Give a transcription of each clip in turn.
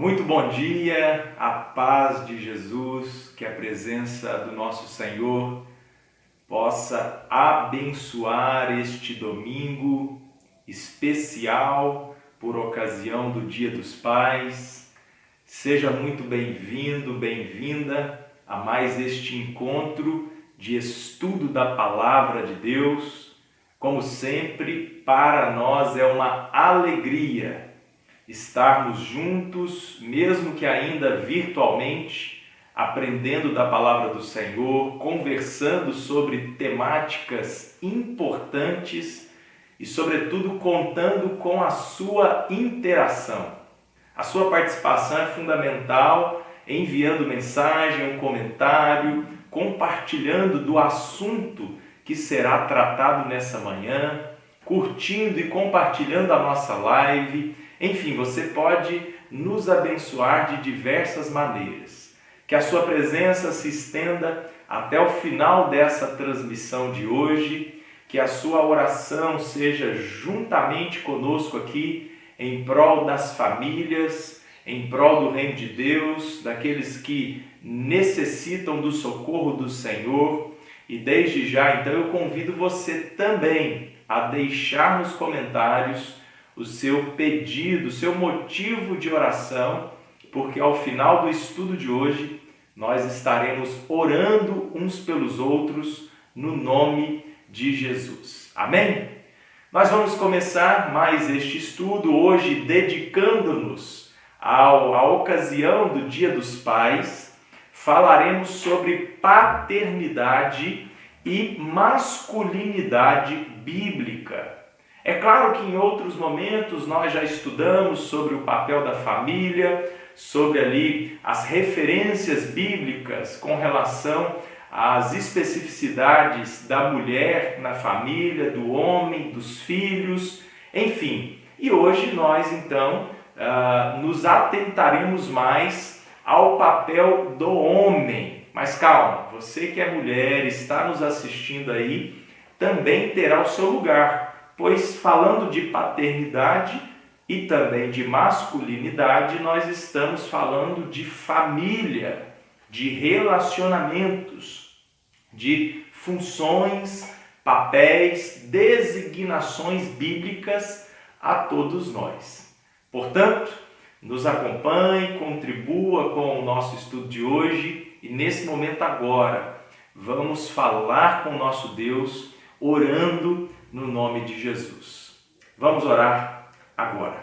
Muito bom dia, a paz de Jesus, que a presença do nosso Senhor possa abençoar este domingo especial por ocasião do Dia dos Pais. Seja muito bem-vindo, bem-vinda a mais este encontro de estudo da Palavra de Deus. Como sempre, para nós é uma alegria estarmos juntos, mesmo que ainda virtualmente, aprendendo da Palavra do Senhor, conversando sobre temáticas importantes e, sobretudo, contando com a sua interação. A sua participação é fundamental, enviando mensagem, um comentário, compartilhando do assunto que será tratado nessa manhã, curtindo e compartilhando a nossa live. Enfim, você pode nos abençoar de diversas maneiras. Que a sua presença se estenda até o final dessa transmissão de hoje, que a sua oração seja juntamente conosco aqui em prol das famílias, em prol do reino de Deus, daqueles que necessitam do socorro do Senhor. E desde já, então, eu convido você também a deixar nos comentários o seu pedido, o seu motivo de oração, porque ao final do estudo de hoje nós estaremos orando uns pelos outros no nome de Jesus. Amém? Nós vamos começar mais este estudo hoje dedicando-nos à ocasião do Dia dos Pais. Falaremos sobre paternidade e masculinidade bíblica. É claro que em outros momentos nós já estudamos sobre o papel da família, sobre ali as referências bíblicas com relação às especificidades da mulher na família, do homem, dos filhos, enfim. E hoje nós então nos atentaremos mais ao papel do homem. Mas calma, você que é mulher, está nos assistindo aí, também terá o seu lugar. Pois falando de paternidade e também de masculinidade, nós estamos falando de família, de relacionamentos, de funções, papéis, designações bíblicas a todos nós. Portanto, nos acompanhe, contribua com o nosso estudo de hoje e nesse momento agora vamos falar com o nosso Deus orando no nome de Jesus. Vamos orar agora.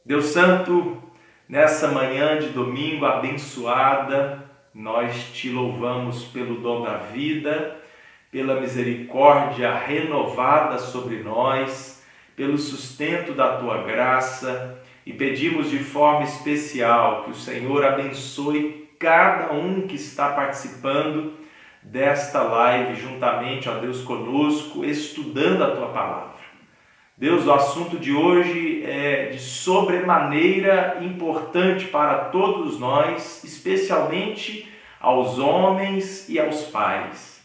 Deus Santo, nessa manhã de domingo abençoada, nós te louvamos pelo dom da vida, pela misericórdia renovada sobre nós, pelo sustento da tua graça e pedimos de forma especial que o Senhor abençoe cada um que está participando desta live juntamente, ó Deus, conosco, estudando a Tua Palavra. Deus, o assunto de hoje é de sobremaneira importante para todos nós, especialmente aos homens e aos pais.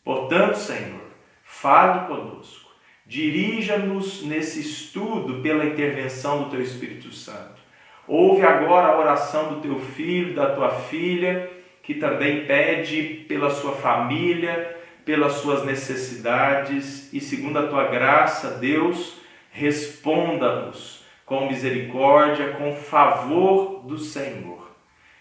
Portanto, Senhor, fale conosco, dirija-nos nesse estudo pela intervenção do Teu Espírito Santo. Ouve agora a oração do Teu filho, da Tua filha, que também pede pela sua família, pelas suas necessidades e segundo a tua graça, Deus, responda-nos com misericórdia, com favor do Senhor.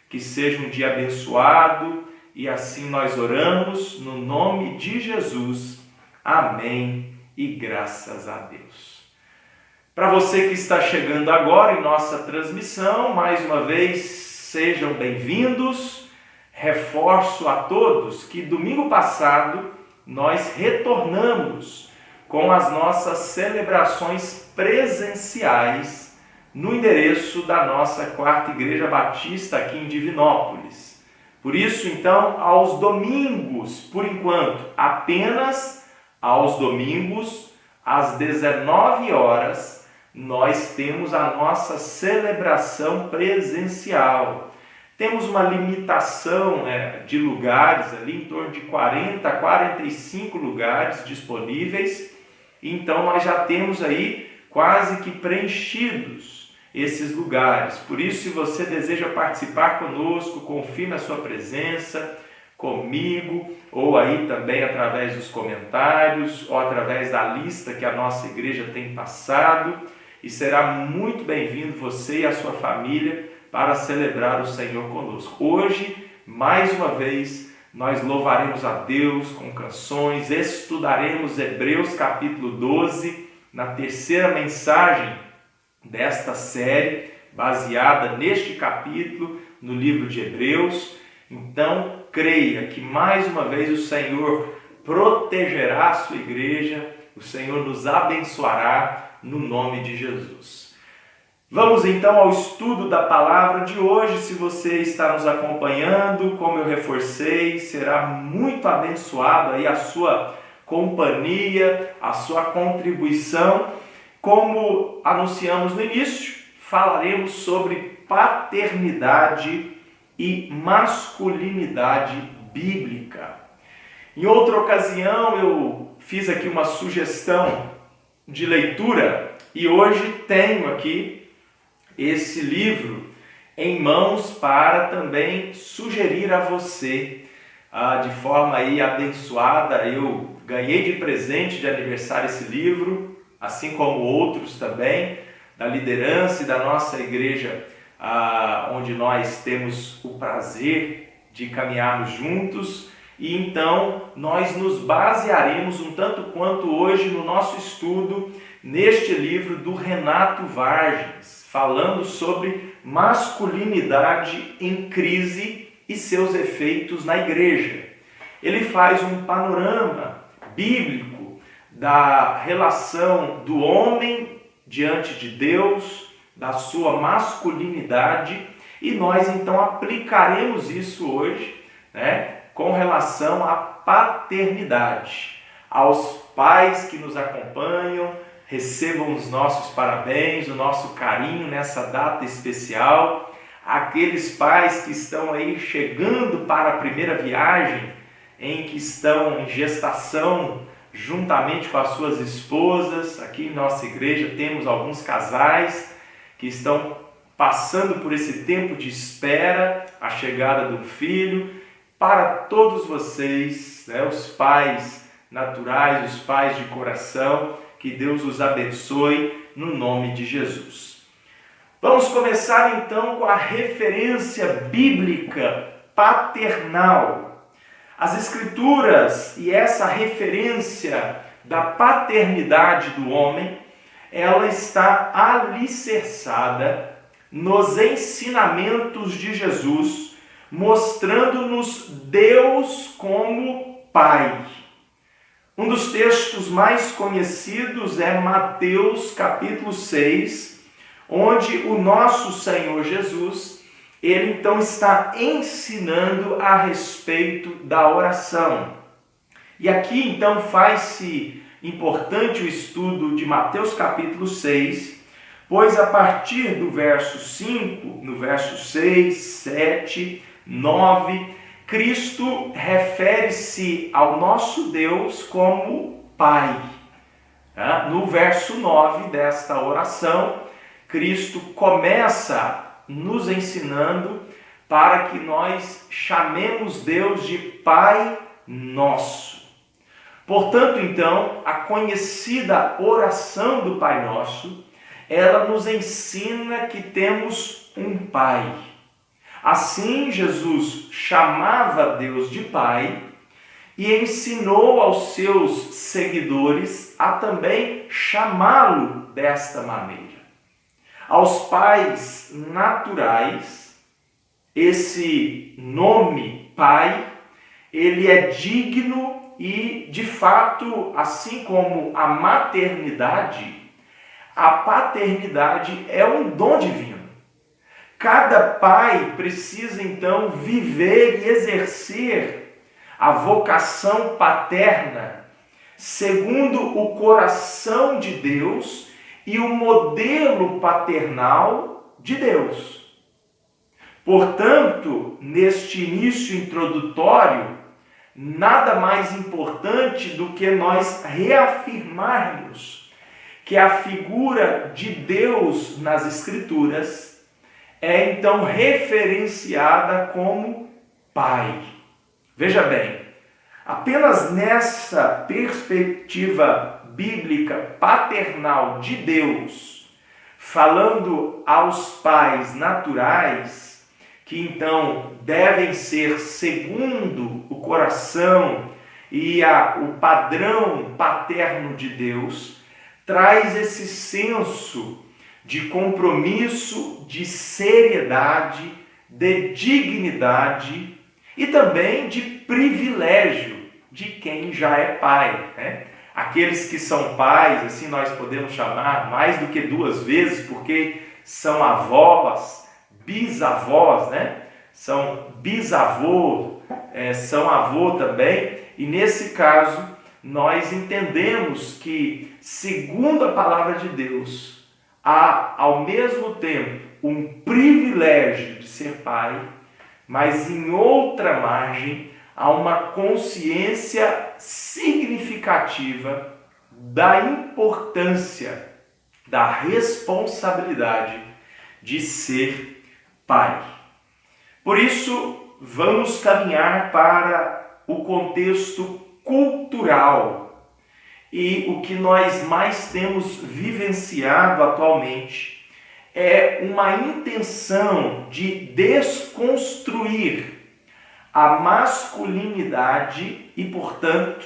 Que seja um dia abençoado e assim nós oramos no nome de Jesus. Amém e graças a Deus. Para você que está chegando agora em nossa transmissão, mais uma vez, sejam bem-vindos. Reforço a todos que domingo passado nós retornamos com as nossas celebrações presenciais no endereço da nossa 4ª Igreja Batista aqui em Divinópolis. Por isso, então, aos domingos, por enquanto, apenas aos domingos, às 19 horas, nós temos a nossa celebração presencial. Temos uma limitação de lugares, ali em torno de 40 a 45 lugares disponíveis. Então nós já temos aí quase que preenchidos esses lugares. Por isso, se você deseja participar conosco, confie na sua presença, comigo, ou aí também através dos comentários, ou através da lista que a nossa igreja tem passado, e será muito bem-vindo você e a sua família para celebrar o Senhor conosco. Hoje, mais uma vez, nós louvaremos a Deus com canções, estudaremos Hebreus capítulo 12, na terceira mensagem desta série, baseada neste capítulo, no livro de Hebreus. Então, creia que mais uma vez o Senhor protegerá a sua igreja, o Senhor nos abençoará no nome de Jesus. Vamos então ao estudo da palavra de hoje. Se você está nos acompanhando, como eu reforcei, será muito abençoado aí a sua companhia, a sua contribuição. Como anunciamos no início, falaremos sobre paternidade e masculinidade bíblica. Em outra ocasião eu fiz aqui uma sugestão de leitura e hoje tenho aqui esse livro em mãos para também sugerir a você de forma aí abençoada. Eu ganhei de presente de aniversário esse livro, assim como outros também, da liderança e da nossa igreja, onde nós temos o prazer de caminharmos juntos. E então nós nos basearemos um tanto quanto hoje no nosso estudo neste livro do Renato Vargens, falando sobre masculinidade em crise e seus efeitos na igreja. Ele faz um panorama bíblico da relação do homem diante de Deus, da sua masculinidade, e nós então aplicaremos isso hoje, com relação à paternidade. Aos pais que nos acompanham, recebam os nossos parabéns, o nosso carinho nessa data especial. Aqueles pais que estão aí chegando para a primeira viagem, em que estão em gestação juntamente com as suas esposas. Aqui em nossa igreja temos alguns casais que estão passando por esse tempo de espera, a chegada do filho. Para todos vocês, os pais naturais, os pais de coração, que Deus os abençoe no nome de Jesus. Vamos começar então com a referência bíblica paternal. As Escrituras e essa referência da paternidade do homem, ela está alicerçada nos ensinamentos de Jesus, mostrando-nos Deus como Pai. Um dos textos mais conhecidos é Mateus capítulo 6, onde o nosso Senhor Jesus, ele então está ensinando a respeito da oração. E aqui então faz-se importante o estudo de Mateus capítulo 6, pois a partir do verso 5, no verso 6, 7, 9, Cristo refere-se ao nosso Deus como Pai. No verso 9 desta oração, Cristo começa nos ensinando para que nós chamemos Deus de Pai Nosso. Portanto, então, a conhecida oração do Pai Nosso, ela nos ensina que temos um Pai. Assim, Jesus chamava Deus de Pai e ensinou aos seus seguidores a também chamá-lo desta maneira. Aos pais naturais, esse nome Pai, ele é digno e, de fato, assim como a maternidade, a paternidade é um dom divino. Cada pai precisa, então, viver e exercer a vocação paterna segundo o coração de Deus e o modelo paternal de Deus. Portanto, neste início introdutório, nada mais importante do que nós reafirmarmos que a figura de Deus nas Escrituras é então referenciada como Pai. Veja bem, apenas nessa perspectiva bíblica paternal de Deus, falando aos pais naturais, que então devem ser segundo o coração e o padrão paterno de Deus, traz esse senso de compromisso, de seriedade, de dignidade e também de privilégio de quem já é pai, né? Aqueles que são pais, assim nós podemos chamar mais do que duas vezes, porque são avós, bisavós, né? São bisavô, são avô também, e nesse caso nós entendemos que, segundo a palavra de Deus, há ao mesmo tempo um privilégio de ser pai, mas em outra margem há uma consciência significativa da importância, da responsabilidade de ser pai. Por isso, vamos caminhar para o contexto cultural. E o que nós mais temos vivenciado atualmente é uma intenção de desconstruir a masculinidade e, portanto,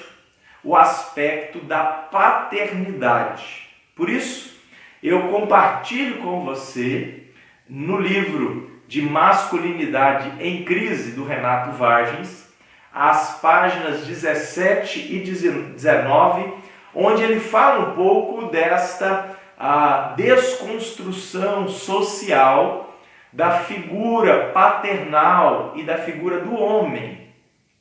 o aspecto da paternidade. Por isso, eu compartilho com você, no livro de Masculinidade em Crise, do Renato Vargens, as páginas 17 e 19, onde ele fala um pouco desta desconstrução social da figura paternal e da figura do homem.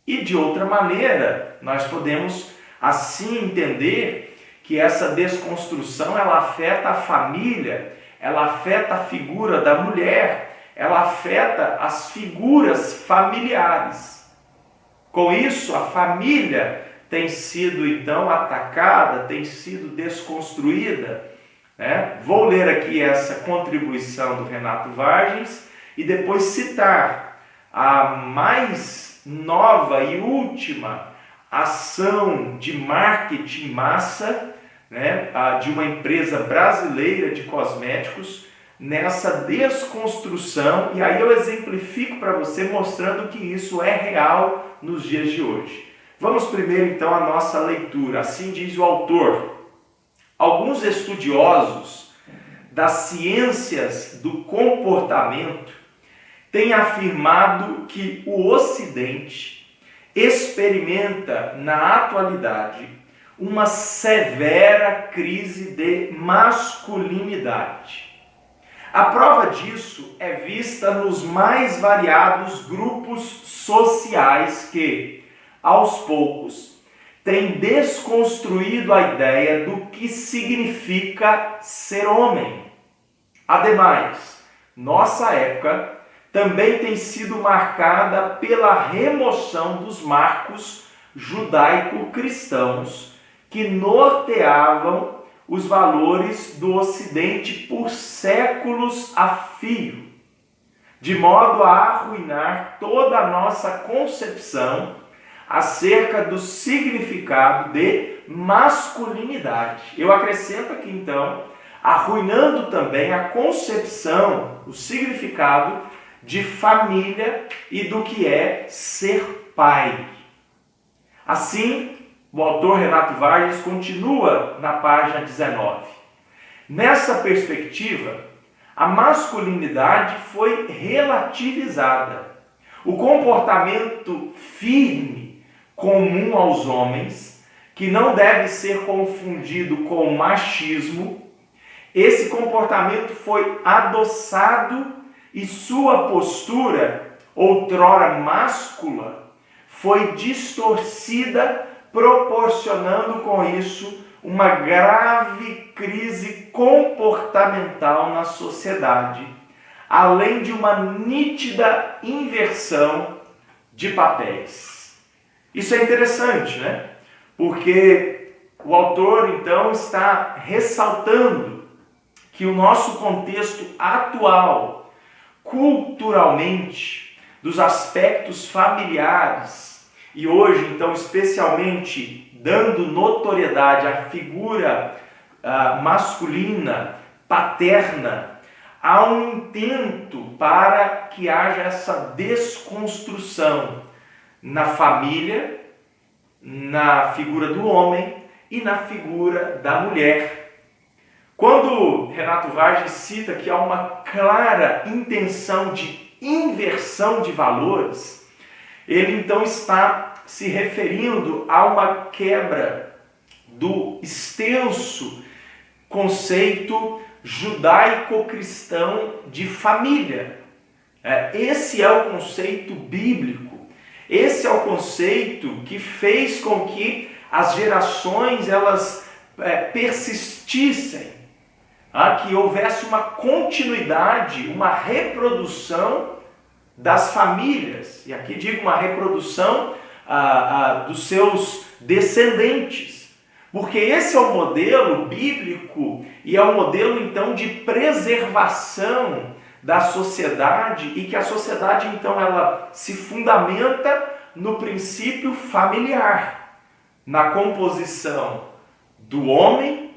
E de outra maneira, nós podemos assim entender que essa desconstrução ela afeta a família, ela afeta a figura da mulher, ela afeta as figuras familiares. Com isso, a família tem sido então atacada, tem sido desconstruída, né? Vou ler aqui essa contribuição do Renato Vargens e depois citar a mais nova e última ação de marketing massa, né, de uma empresa brasileira de cosméticos nessa desconstrução, e aí eu exemplifico para você mostrando que isso é real nos dias de hoje. Vamos primeiro então à nossa leitura. Assim diz o autor: alguns estudiosos das ciências do comportamento têm afirmado que o Ocidente experimenta na atualidade uma severa crise de masculinidade. A prova disso é vista nos mais variados grupos sociais que, aos poucos, têm desconstruído a ideia do que significa ser homem. Ademais, nossa época também tem sido marcada pela remoção dos marcos judaico-cristãos que norteavam os valores do Ocidente por séculos a fio, de modo a arruinar toda a nossa concepção acerca do significado de masculinidade. Eu acrescento aqui então, arruinando também a concepção, o significado de família e do que é ser pai. Assim, o autor Renato Vargens continua na página 19. Nessa perspectiva, a masculinidade foi relativizada. O comportamento firme, comum aos homens, que não deve ser confundido com machismo, esse comportamento foi adoçado e sua postura, outrora máscula, foi distorcida, proporcionando com isso uma grave crise comportamental na sociedade, além de uma nítida inversão de papéis. Isso é interessante, né? Porque o autor então está ressaltando que o nosso contexto atual, culturalmente, dos aspectos familiares, e hoje então especialmente dando notoriedade à figura masculina, paterna, há um intento para que haja essa desconstrução na família, na figura do homem e na figura da mulher. Quando Renato Vargas cita que há uma clara intenção de inversão de valores, ele então está se referindo a uma quebra do extenso conceito judaico-cristão de família. Esse é o conceito bíblico. Esse é o conceito que fez com que as gerações elas persistissem, que houvesse uma continuidade, uma reprodução das famílias. E aqui digo uma reprodução dos seus descendentes. Porque esse é o modelo bíblico e é o modelo então de preservação da sociedade, e que a sociedade então ela se fundamenta no princípio familiar, na composição do homem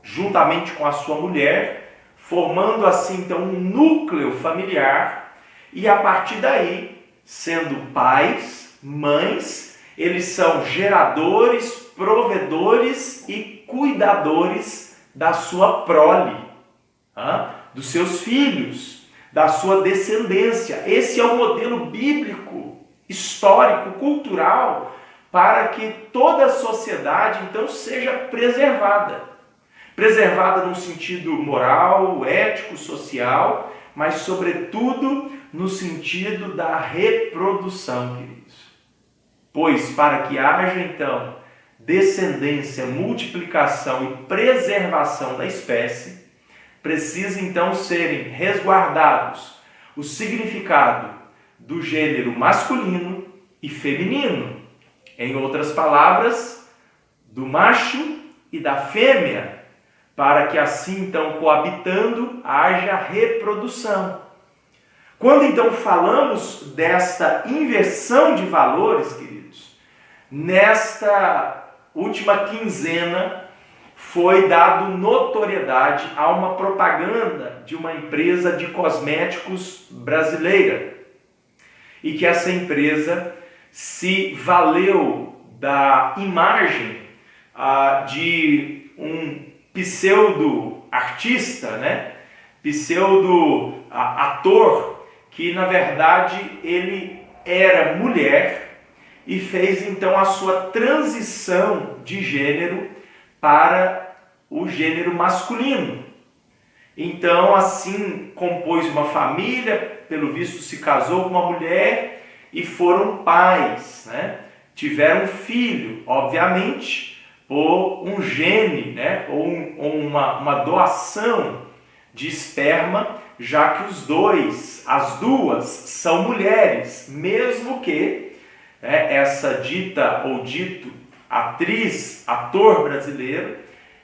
juntamente com a sua mulher, formando assim então um núcleo familiar, e a partir daí, sendo pais, mães, eles são geradores, provedores e cuidadores da sua prole, dos seus filhos, da sua descendência. Esse é o modelo bíblico, histórico, cultural, para que toda a sociedade então seja preservada. Preservada no sentido moral, ético, social, mas sobretudo no sentido da reprodução, queridos. Pois para que haja então descendência, multiplicação e preservação da espécie, precisa então serem resguardados o significado do gênero masculino e feminino. Em outras palavras, do macho e da fêmea, para que assim então coabitando haja reprodução. Quando então falamos desta inversão de valores, queridos, nesta última quinzena foi dado notoriedade a uma propaganda de uma empresa de cosméticos brasileira, e que essa empresa se valeu da imagem de um pseudo-artista, pseudo-ator, que na verdade ele era mulher e fez então a sua transição de gênero para o gênero masculino. Então assim compôs uma família, pelo visto se casou com uma mulher e foram pais, tiveram um filho, obviamente por um gene, ou uma doação de esperma, já que as duas são mulheres, mesmo que essa dita ou dito ator brasileiro,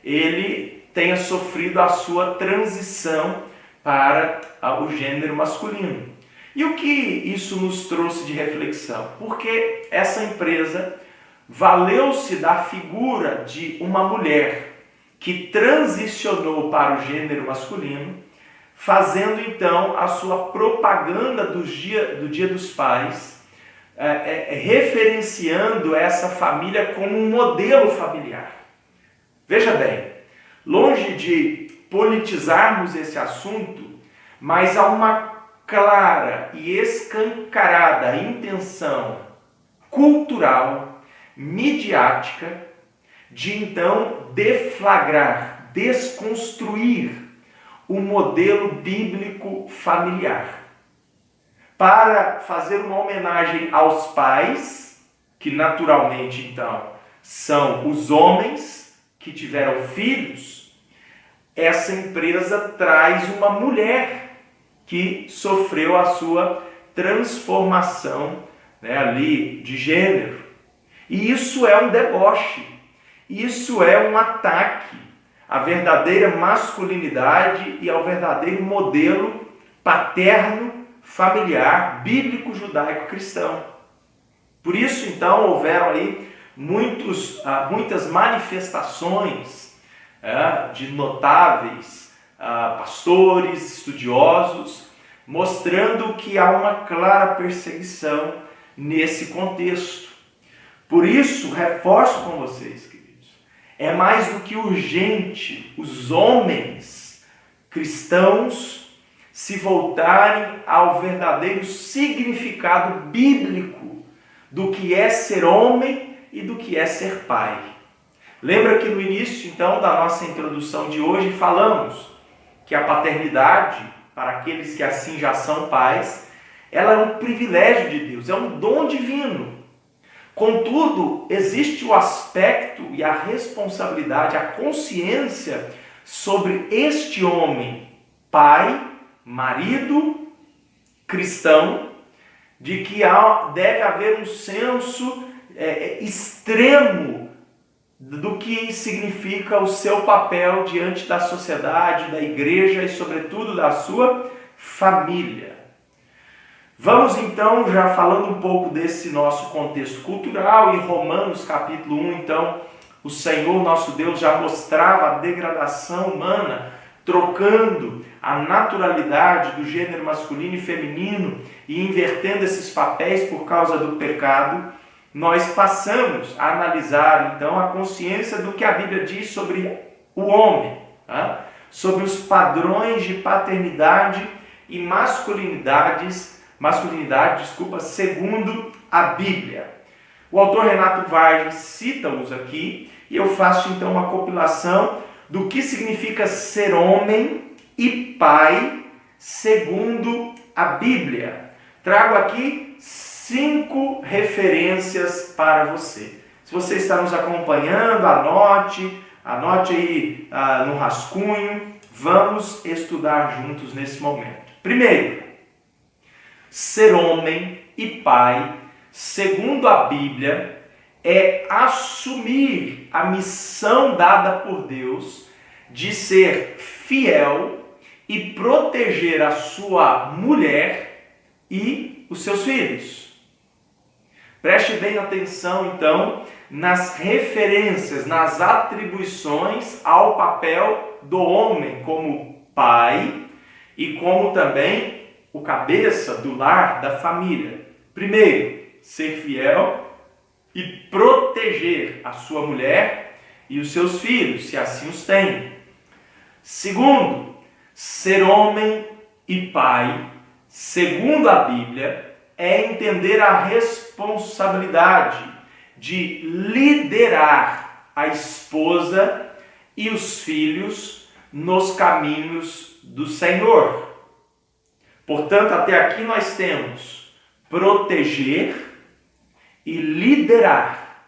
ele tenha sofrido a sua transição para o gênero masculino. E o que isso nos trouxe de reflexão? Porque essa empresa valeu-se da figura de uma mulher que transicionou para o gênero masculino, fazendo então a sua propaganda do Dia dos Pais, referenciando essa família como um modelo familiar. Veja bem, longe de politizarmos esse assunto, mas há uma clara e escancarada intenção cultural, midiática, de então deflagrar, desconstruir o modelo bíblico familiar, para fazer uma homenagem aos pais, que naturalmente então são os homens que tiveram filhos. Essa empresa traz uma mulher que sofreu a sua transformação ali de gênero. E isso é um deboche. Isso é um ataque à verdadeira masculinidade e ao verdadeiro modelo paterno, familiar, bíblico, judaico, cristão. Por isso, então, houveram aí muitas manifestações de notáveis pastores, estudiosos, mostrando que há uma clara perseguição nesse contexto. Por isso, reforço com vocês, queridos, é mais do que urgente os homens cristãos se voltarem ao verdadeiro significado bíblico do que é ser homem e do que é ser pai. Lembra que no início, então, da nossa introdução de hoje, falamos que a paternidade, para aqueles que assim já são pais, ela é um privilégio de Deus, é um dom divino. Contudo, existe o aspecto e a responsabilidade, a consciência sobre este homem, pai, marido, cristão, de que deve haver um senso extremo do que significa o seu papel diante da sociedade, da igreja e, sobretudo, da sua família. Vamos então, já falando um pouco desse nosso contexto cultural, em Romanos capítulo 1, então, o Senhor nosso Deus já mostrava a degradação humana, trocando a naturalidade do gênero masculino e feminino e invertendo esses papéis por causa do pecado. Nós passamos a analisar, então, a consciência do que a Bíblia diz sobre o homem, sobre os padrões de paternidade e masculinidade, segundo a Bíblia. O autor Renato Vargas cita-os aqui, e eu faço, então, uma compilação do que significa ser homem e pai, segundo a Bíblia. Trago aqui 5 referências para você. Se você está nos acompanhando, anote aí no rascunho. Vamos estudar juntos nesse momento. Primeiro, ser homem e pai, segundo a Bíblia, é assumir a missão dada por Deus de ser fiel e proteger a sua mulher e os seus filhos. Preste bem atenção, então, nas referências, nas atribuições ao papel do homem como pai e como também o cabeça do lar, da família. Primeiro, ser fiel e proteger a sua mulher e os seus filhos, se assim os tem. Segundo, ser homem e pai, segundo a Bíblia, é entender a responsabilidade de liderar a esposa e os filhos nos caminhos do Senhor. Portanto, até aqui nós temos proteger e liderar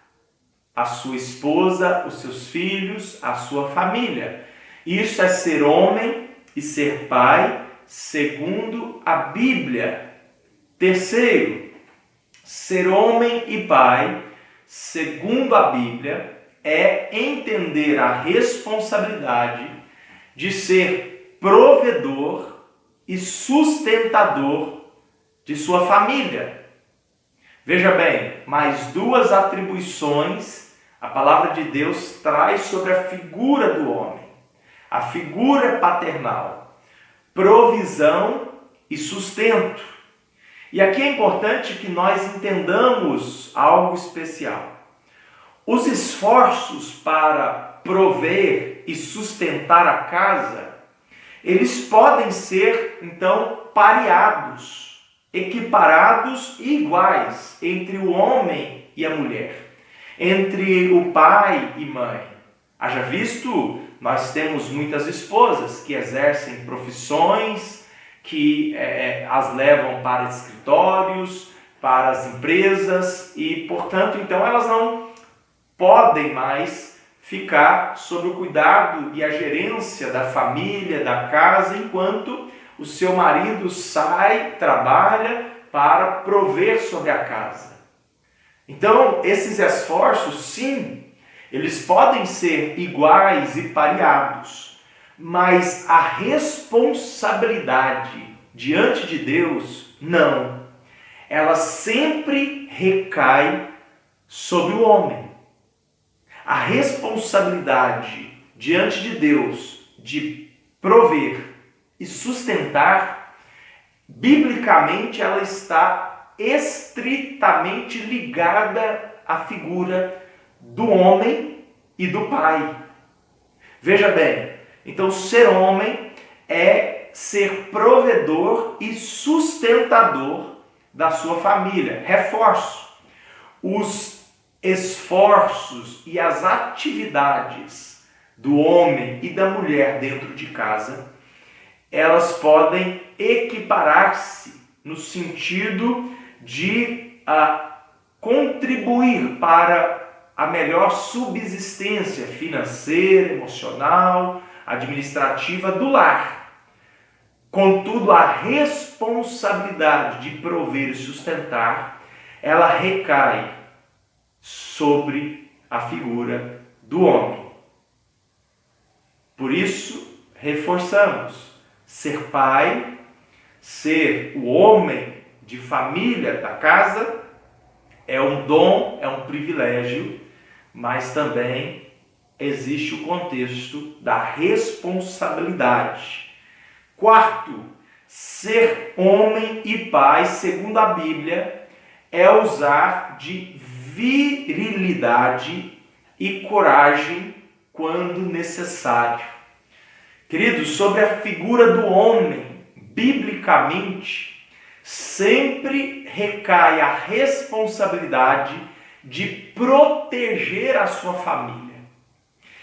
a sua esposa, os seus filhos, a sua família. Isso é ser homem e ser pai, segundo a Bíblia. Terceiro, ser homem e pai, segundo a Bíblia, é entender a responsabilidade de ser provedor e sustentador de sua família. Veja bem, mais 2 atribuições a palavra de Deus traz sobre a figura do homem. A figura paternal, provisão e sustento. E aqui é importante que nós entendamos algo especial. Os esforços para prover e sustentar a casa, eles podem ser, então, pareados, equiparados e iguais entre o homem e a mulher, entre o pai e mãe. Haja visto, nós temos muitas esposas que exercem profissões que as levam para escritórios, para as empresas e, portanto, então elas não podem mais ficar sob o cuidado e a gerência da família, da casa, enquanto o seu marido sai, trabalha para prover sobre a casa. Então, esses esforços, sim, Eles podem ser iguais e pareados, mas a responsabilidade diante de Deus, não. Ela sempre recai sobre o homem. A responsabilidade diante de Deus de prover e sustentar, biblicamente ela está estritamente ligada à figura do homem e do pai. Veja bem, então ser homem é ser provedor e sustentador da sua família. Reforço, os esforços e as atividades do homem e da mulher dentro de casa, elas podem equiparar-se no sentido de contribuir para a melhor subsistência financeira, emocional, administrativa do lar. Contudo, a responsabilidade de prover e sustentar, ela recai sobre a figura do homem. Por isso, reforçamos, ser pai, ser o homem de família da casa, é um dom, é um privilégio, mas também existe o contexto da responsabilidade. Quarto, ser homem e pai, segundo a Bíblia, é usar de virilidade e coragem quando necessário. Queridos, sobre a figura do homem, biblicamente, sempre recai a responsabilidade de proteger a sua família.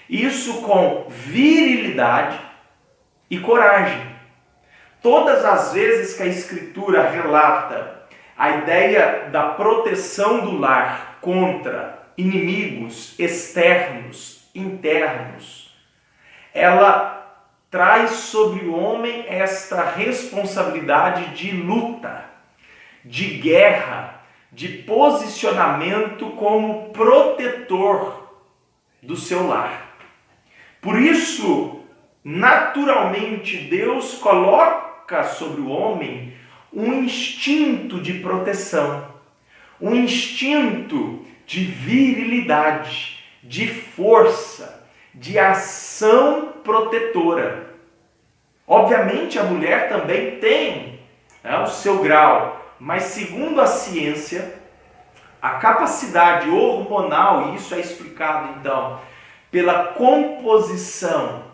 Isso com virilidade e coragem. Todas as vezes que a Escritura relata a ideia da proteção do lar contra inimigos externos, internos, ela traz sobre o homem esta responsabilidade de luta, de guerra, de posicionamento como protetor do seu lar. Por isso, naturalmente, Deus coloca sobre o homem um instinto de proteção, um instinto de virilidade, de força, de ação protetora. Obviamente, a mulher também tem o seu grau, mas segundo a ciência, a capacidade hormonal, e isso é explicado então pela composição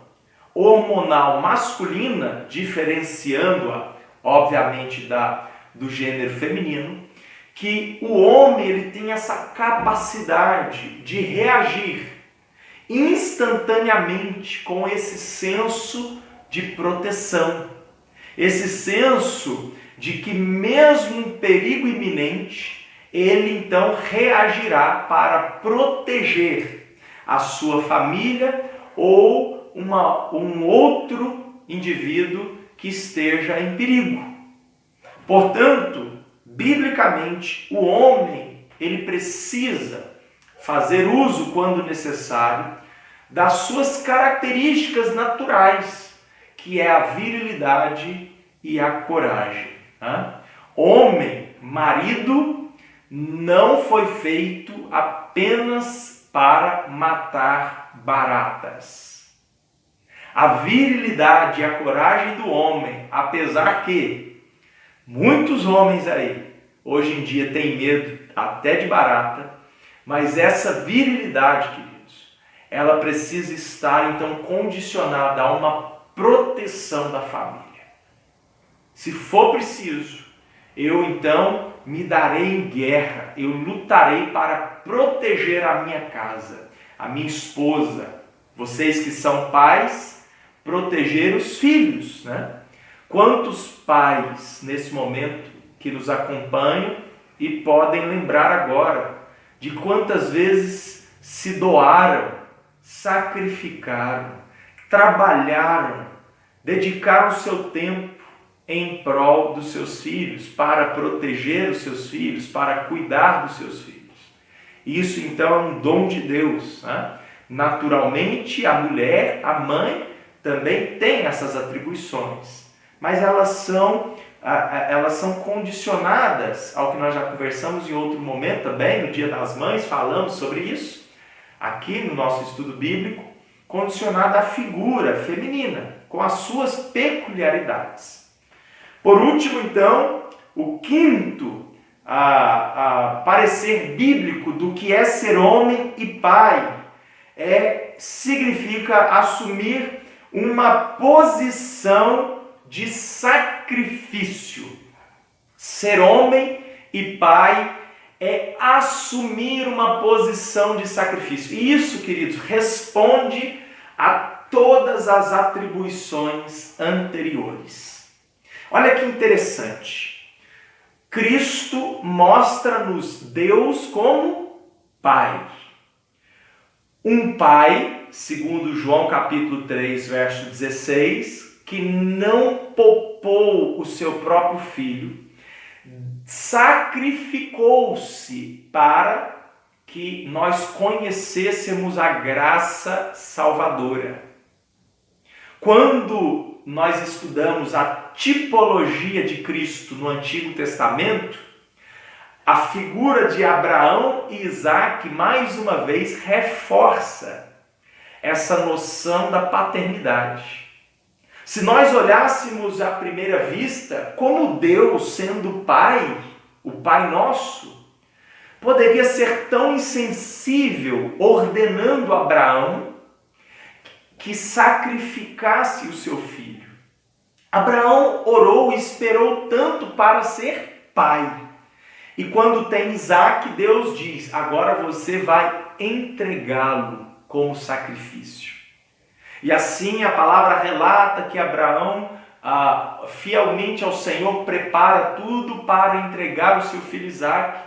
hormonal masculina, diferenciando-a, obviamente, do gênero feminino, que o homem ele tem essa capacidade de reagir instantaneamente com esse senso de proteção, esse senso de que mesmo em perigo iminente, ele então reagirá para proteger a sua família ou um outro indivíduo que esteja em perigo. Portanto, biblicamente, o homem ele precisa fazer uso, quando necessário, das suas características naturais, que é a virilidade e a coragem. Homem, marido, não foi feito apenas para matar baratas. A virilidade e a coragem do homem, apesar que muitos homens aí, hoje em dia, têm medo até de barata, mas essa virilidade, queridos, ela precisa estar, então, condicionada a uma proteção da família. Se for preciso, eu, então, me darei em guerra, eu lutarei para proteger a minha casa, a minha esposa, vocês que são pais, proteger os filhos, né? Quantos pais, nesse momento, que nos acompanham e podem lembrar agora de quantas vezes se doaram, sacrificaram, trabalharam, dedicaram o seu tempo em prol dos seus filhos, para proteger os seus filhos, para cuidar dos seus filhos. Isso então é um dom de Deus, né? Naturalmente, a mulher, a mãe, também tem essas atribuições, mas elas são condicionadas ao que nós já conversamos em outro momento também, no Dia das Mães, falamos sobre isso, aqui no nosso estudo bíblico, condicionada à figura feminina, com as suas peculiaridades. Por último, então, o quinto parecer bíblico do que é ser homem e pai significa assumir uma posição de sacrifício. Ser homem e pai é assumir uma posição de sacrifício. E isso, queridos, responde a todas as atribuições anteriores. Olha que interessante. Cristo mostra-nos Deus como Pai. Um pai, segundo João capítulo 3, verso 16, que não poupou o seu próprio filho, sacrificou-se para que nós conhecêssemos a graça salvadora. Quando nós estudamos a tipologia de Cristo no Antigo Testamento, a figura de Abraão e Isaac, mais uma vez, reforça essa noção da paternidade. Se nós olhássemos à primeira vista, como Deus, sendo Pai, o Pai nosso, poderia ser tão insensível, ordenando a Abraão que sacrificasse o seu filho. Abraão orou e esperou tanto para ser pai. E quando tem Isaac, Deus diz, agora você vai entregá-lo como sacrifício. E assim a palavra relata que Abraão, fielmente ao Senhor, prepara tudo para entregar o seu filho Isaac.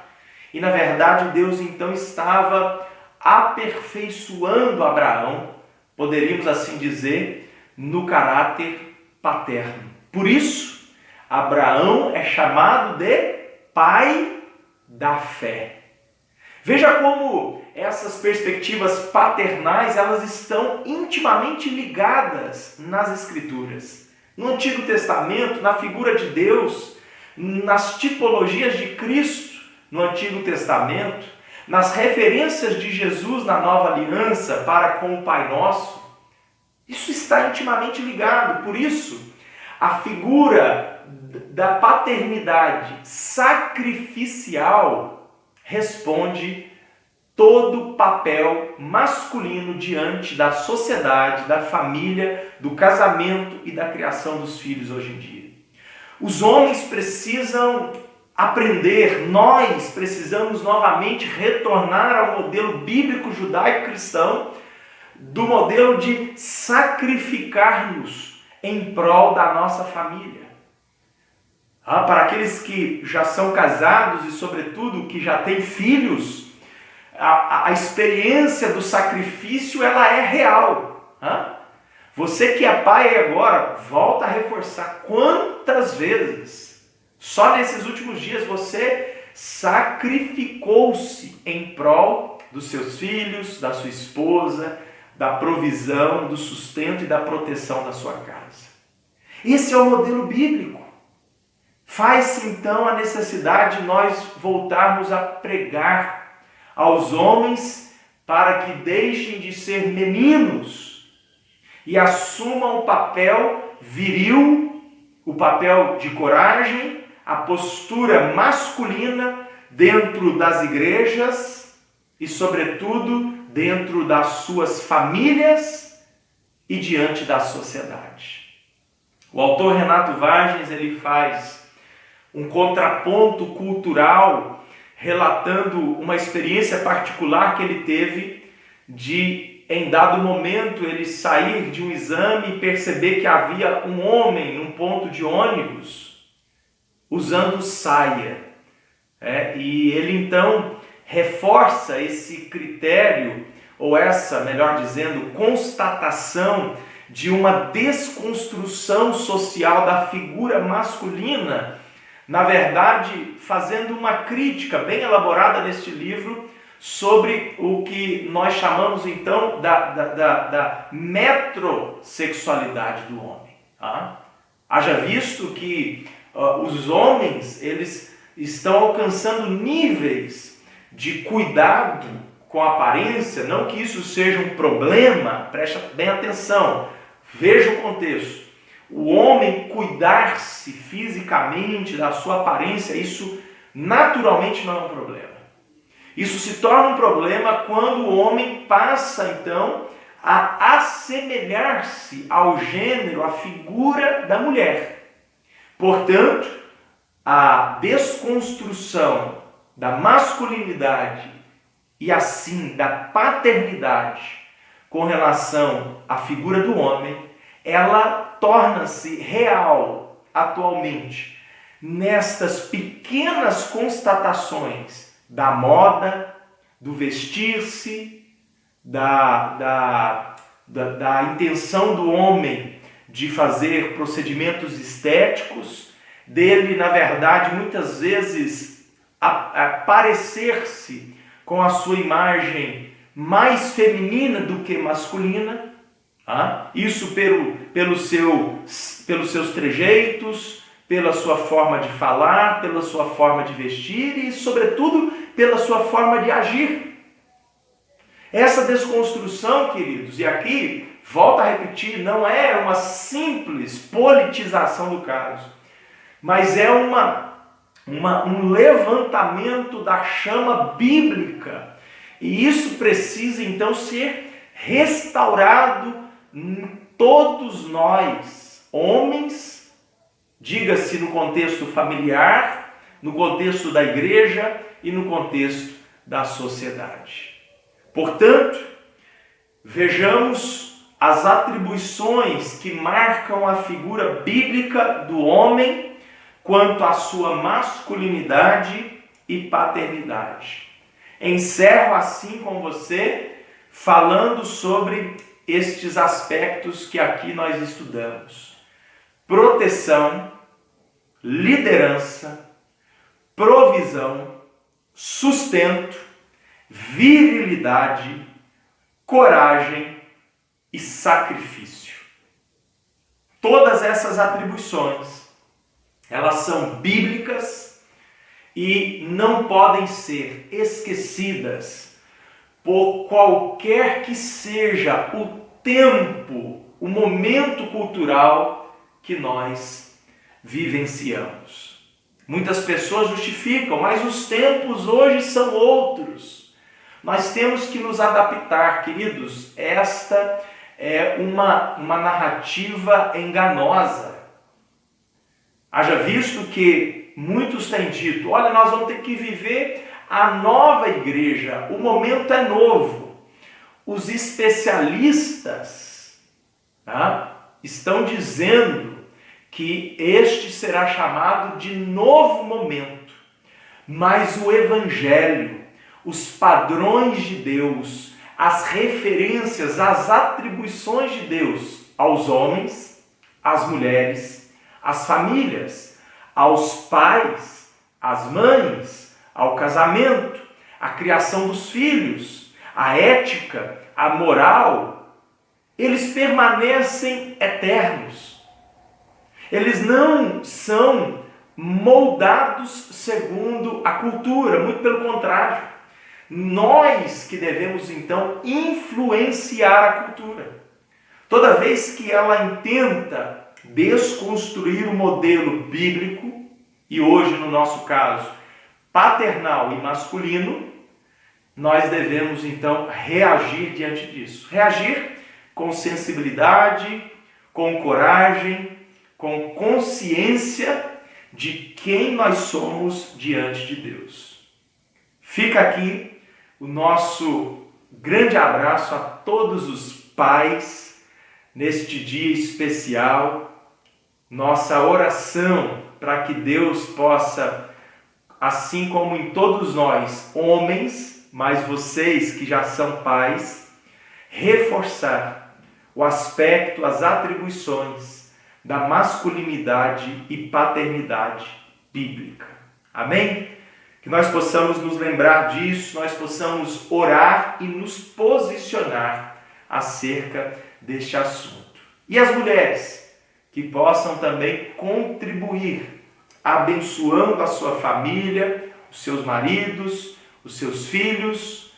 E na verdade Deus então estava aperfeiçoando Abraão, poderíamos assim dizer, no caráter paterno. Por isso, Abraão é chamado de pai da fé. Veja como essas perspectivas paternais, elas estão intimamente ligadas nas Escrituras. No Antigo Testamento, na figura de Deus, nas tipologias de Cristo no Antigo Testamento, nas referências de Jesus na Nova Aliança para com o Pai Nosso, isso está intimamente ligado. Por isso, a figura da paternidade sacrificial responde todo o papel masculino diante da sociedade, da família, do casamento e da criação dos filhos hoje em dia. Os homens precisam aprender, nós precisamos novamente retornar ao modelo bíblico judaico-cristão, do modelo de sacrificar-nos em prol da nossa família. Para aqueles que já são casados e, sobretudo, que já têm filhos, a experiência do sacrifício ela é real. Você que é pai agora, volta a reforçar quantas vezes, só nesses últimos dias, você sacrificou-se em prol dos seus filhos, da sua esposa, da provisão, do sustento e da proteção da sua casa. Esse é o modelo bíblico. Faz-se então a necessidade de nós voltarmos a pregar aos homens para que deixem de ser meninos e assumam o papel viril, o papel de coragem, a postura masculina dentro das igrejas e, sobretudo, dentro das suas famílias e diante da sociedade. O autor Renato Vargens, ele faz um contraponto cultural, relatando uma experiência particular que ele teve de, em dado momento, ele sair de um exame e perceber que havia um homem num ponto de ônibus usando saia. E ele então reforça esse critério, ou essa, melhor dizendo, constatação de uma desconstrução social da figura masculina, na verdade, fazendo uma crítica bem elaborada neste livro sobre o que nós chamamos então da metrosexualidade do homem. Tá? Haja visto que os homens, eles estão alcançando níveis de cuidado com a aparência, não que isso seja um problema, preste bem atenção, veja o contexto. O homem cuidar-se fisicamente da sua aparência, isso naturalmente não é um problema. Isso se torna um problema quando o homem passa, então, a assemelhar-se ao gênero, à figura da mulher. Portanto, a desconstrução da masculinidade e assim da paternidade com relação à figura do homem, ela torna-se real atualmente nestas pequenas constatações da moda, do vestir-se, da intenção do homem de fazer procedimentos estéticos, dele, na verdade, muitas vezes parecer-se com a sua imagem mais feminina do que masculina, tá? Isso pelos seus trejeitos, pela sua forma de falar, pela sua forma de vestir e, sobretudo, pela sua forma de agir. Essa desconstrução, queridos, e aqui, volto a repetir, não é uma simples politização do caso, mas é um levantamento da chama bíblica. E isso precisa, então, ser restaurado em todos nós, homens, diga-se no contexto familiar, no contexto da igreja e no contexto da sociedade. Portanto, vejamos as atribuições que marcam a figura bíblica do homem quanto à sua masculinidade e paternidade. Encerro assim com você, falando sobre estes aspectos que aqui nós estudamos: proteção, liderança, provisão, sustento, virilidade, coragem e sacrifício. Todas essas atribuições, elas são bíblicas e não podem ser esquecidas por qualquer que seja o tempo, o momento cultural que nós vivenciamos. Muitas pessoas justificam, mas os tempos hoje são outros. Nós temos que nos adaptar, queridos. Esta é uma narrativa enganosa. Haja visto que muitos têm dito: olha, nós vamos ter que viver a nova igreja, o momento é novo. Os especialistas estão dizendo que este será chamado de novo momento, mas o Evangelho, os padrões de Deus, as referências, as atribuições de Deus aos homens, às mulheres, às famílias, aos pais, às mães, ao casamento, à criação dos filhos, à ética, à moral, eles permanecem eternos. Eles não são moldados segundo a cultura, muito pelo contrário. Nós que devemos, então, influenciar a cultura. Toda vez que ela tenta desconstruir o modelo bíblico, e hoje, no nosso caso, paternal e masculino, nós devemos, então, reagir diante disso. Reagir com sensibilidade, com coragem, com consciência de quem nós somos diante de Deus. Fica aqui o nosso grande abraço a todos os pais neste dia especial, nossa oração para que Deus possa, assim como em todos nós, homens, mas vocês que já são pais, reforçar o aspecto, as atribuições da masculinidade e paternidade bíblica. Amém? Que Que nós possamos nos lembrar disso, nós possamos orar e nos posicionar acerca deste assunto. E as mulheres, que possam também contribuir, abençoando a sua família, os seus maridos, os seus filhos,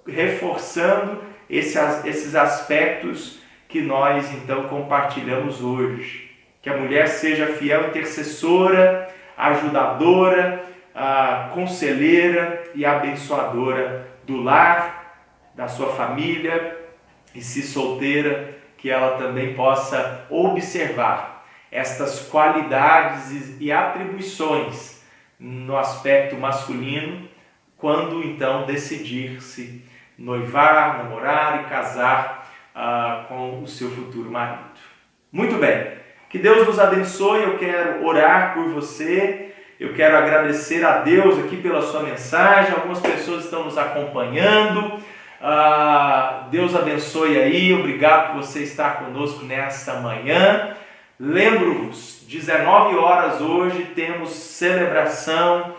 reforçando esses aspectos que nós então compartilhamos hoje. Que a mulher seja fiel intercessora, ajudadora, conselheira e abençoadora do lar, da sua família, e se solteira, que ela também possa observar estas qualidades e atribuições no aspecto masculino, quando então decidir-se noivar, namorar e casar com o seu futuro marido. Muito bem, que Deus nos abençoe. Eu quero orar por você, eu quero agradecer a Deus aqui pela sua mensagem. Algumas pessoas estão nos acompanhando. Deus abençoe aí, obrigado por você estar conosco nesta manhã. Lembro-vos, 19 horas hoje temos celebração,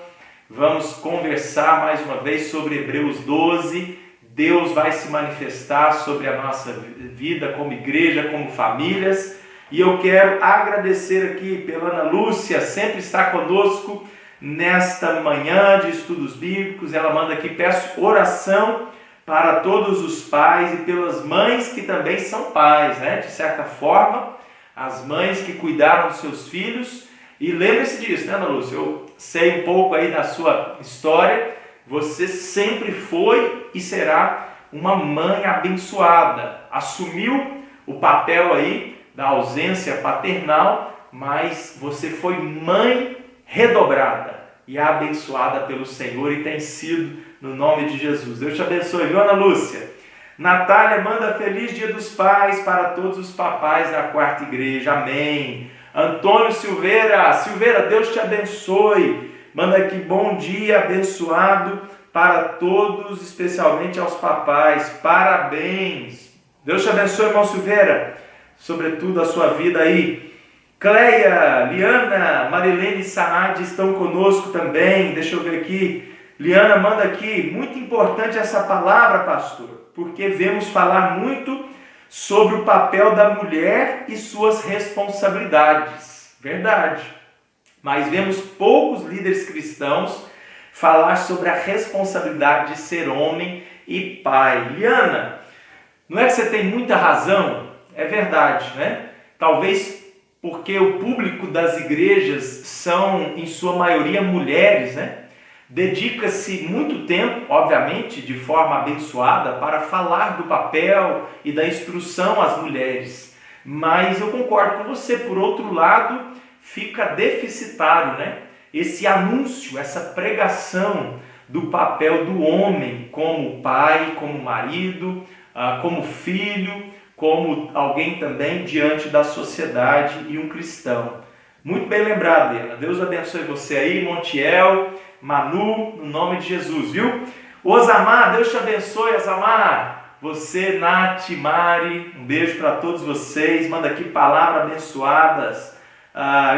vamos conversar mais uma vez sobre Hebreus 12, Deus vai se manifestar sobre a nossa vida como igreja, como famílias, e eu quero agradecer aqui pela Ana Lúcia, sempre está conosco nesta manhã de estudos bíblicos. Ela manda aqui, peço oração para todos os pais e pelas mães que também são pais, né? De certa forma, as mães que cuidaram dos seus filhos. E lembre-se disso, né, Ana Lúcia? Eu sei um pouco aí da sua história. Você sempre foi e será uma mãe abençoada. Assumiu o papel aí da ausência paternal, mas você foi mãe redobrada e abençoada pelo Senhor e tem sido no nome de Jesus. Deus te abençoe, viu, Ana Lúcia? Natália manda feliz Dia dos Pais para todos os papais da quarta igreja. Amém. Antônio Silveira, Deus te abençoe. Manda aqui, bom dia abençoado para todos, especialmente aos papais. Parabéns. Deus te abençoe, irmão Silveira, sobretudo a sua vida aí. Cleia, Liana, Marilene Saad estão conosco também. Deixa eu ver aqui. Liana manda aqui, muito importante essa palavra, pastor, porque vemos falar muito sobre o papel da mulher e suas responsabilidades. Verdade. Mas vemos poucos líderes cristãos falar sobre a responsabilidade de ser homem e pai. Liana, não é que você tem muita razão? É verdade, né? Talvez porque o público das igrejas são, em sua maioria, mulheres, né? Dedica-se muito tempo, obviamente, de forma abençoada, para falar do papel e da instrução às mulheres. Mas eu concordo com você, por outro lado, fica deficitário, né? Esse anúncio, essa pregação do papel do homem como pai, como marido, como filho, como alguém também diante da sociedade e um cristão. Muito bem lembrado, Helena. Deus abençoe você aí, Montiel, Manu, no nome de Jesus, viu? Osamar, Deus te abençoe, Osamar. Você, Nath, Mari, um beijo para todos vocês. Manda aqui palavras abençoadas.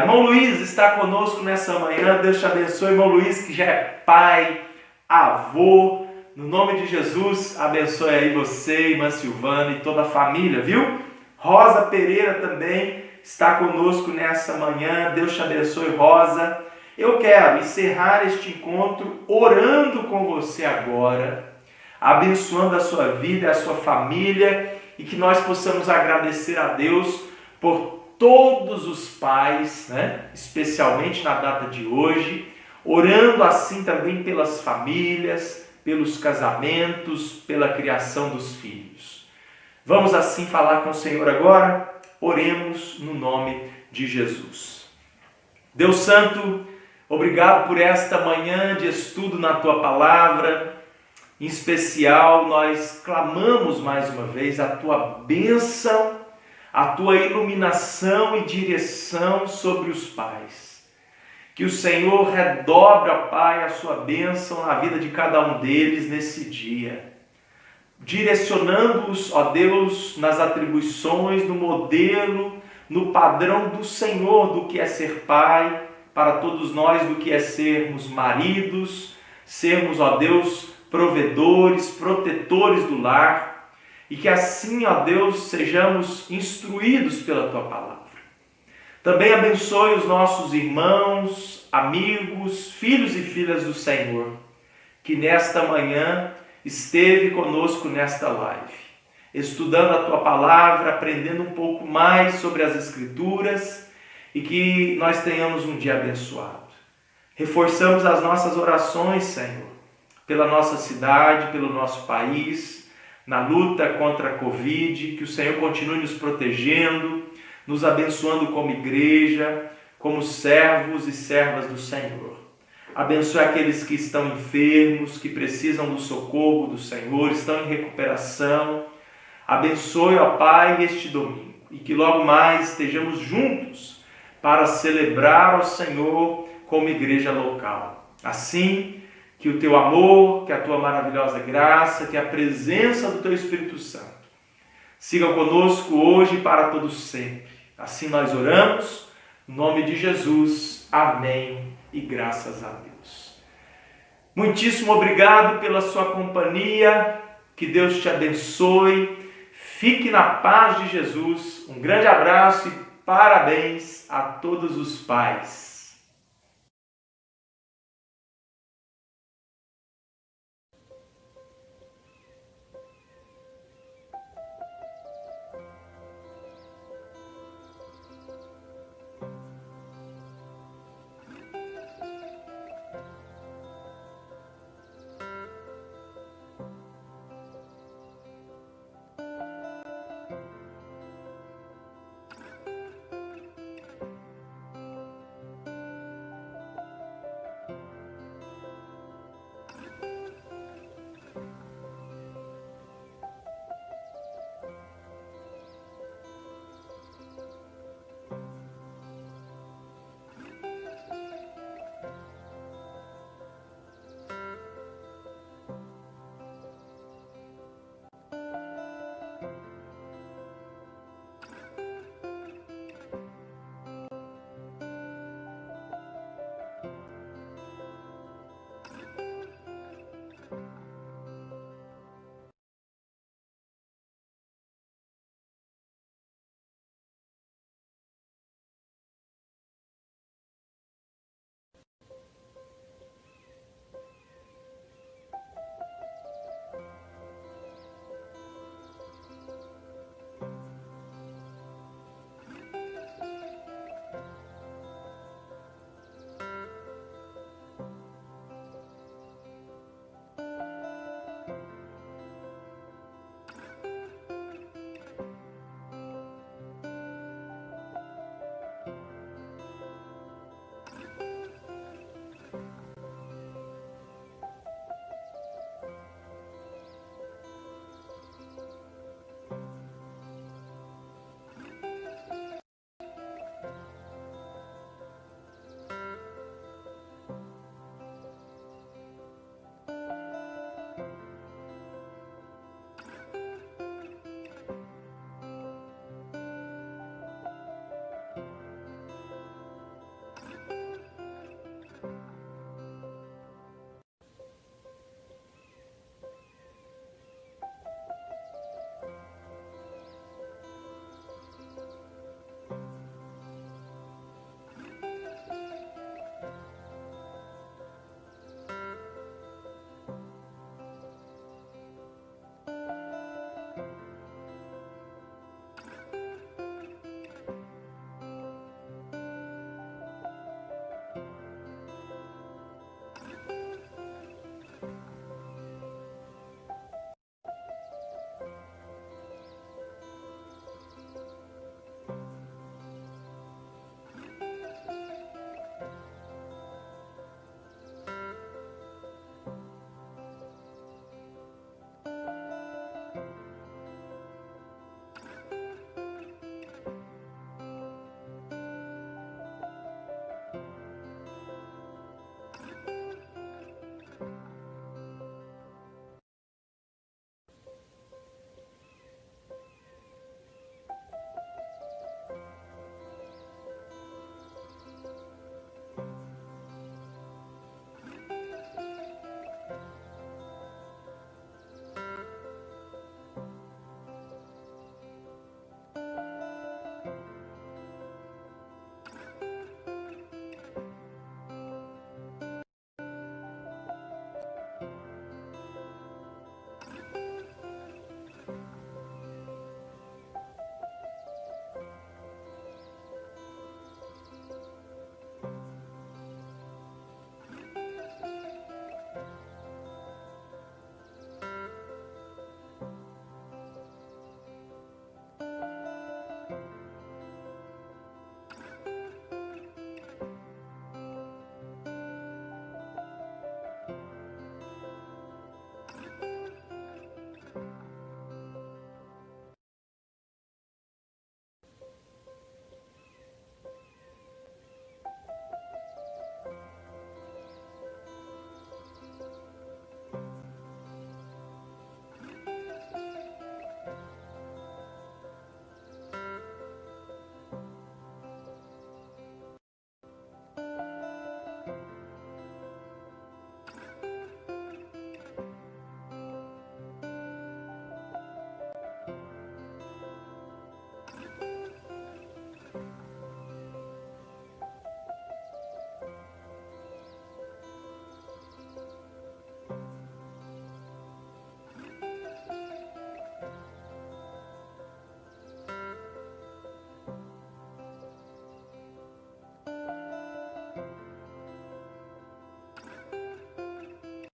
Irmão Luiz está conosco nessa manhã. Deus te abençoe, irmão Luiz, que já é pai, avô. No nome de Jesus, abençoe aí você, irmã Silvana e toda a família, viu? Rosa Pereira também está conosco nessa manhã. Deus te abençoe, Rosa. Eu quero encerrar este encontro orando com você agora, abençoando a sua vida, a sua família, e que nós possamos agradecer a Deus por todos os pais, né? Especialmente na data de hoje, orando assim também pelas famílias, pelos casamentos, pela criação dos filhos. Vamos assim falar com o Senhor agora? Oremos no nome de Jesus. Deus Santo, obrigado por esta manhã de estudo na Tua Palavra. Em especial, nós clamamos mais uma vez a Tua bênção, a Tua iluminação e direção sobre os pais. Que o Senhor redobra, Pai, a Sua bênção na vida de cada um deles nesse dia, direcionando-os, ó Deus, nas atribuições, no modelo, no padrão do Senhor, do que é ser pai, para todos nós do que é sermos maridos, sermos, ó Deus, provedores, protetores do lar, e que assim, ó Deus, sejamos instruídos pela Tua palavra. Também abençoe os nossos irmãos, amigos, filhos e filhas do Senhor, que nesta manhã esteve conosco nesta live, estudando a Tua palavra, aprendendo um pouco mais sobre as Escrituras, e que nós tenhamos um dia abençoado. Reforçamos as nossas orações, Senhor, pela nossa cidade, pelo nosso país, na luta contra a Covid, que o Senhor continue nos protegendo, nos abençoando como igreja, como servos e servas do Senhor. Abençoe aqueles que estão enfermos, que precisam do socorro do Senhor, estão em recuperação. Abençoe, ó Pai, este domingo, e que logo mais estejamos juntos para celebrar ao Senhor como igreja local. Assim, que o Teu amor, que a Tua maravilhosa graça, que a presença do Teu Espírito Santo sigam conosco hoje e para todos sempre. Assim nós oramos, no nome de Jesus. Amém e graças a Deus. Muitíssimo obrigado pela sua companhia, que Deus te abençoe, fique na paz de Jesus. Um grande abraço e parabéns a todos os pais.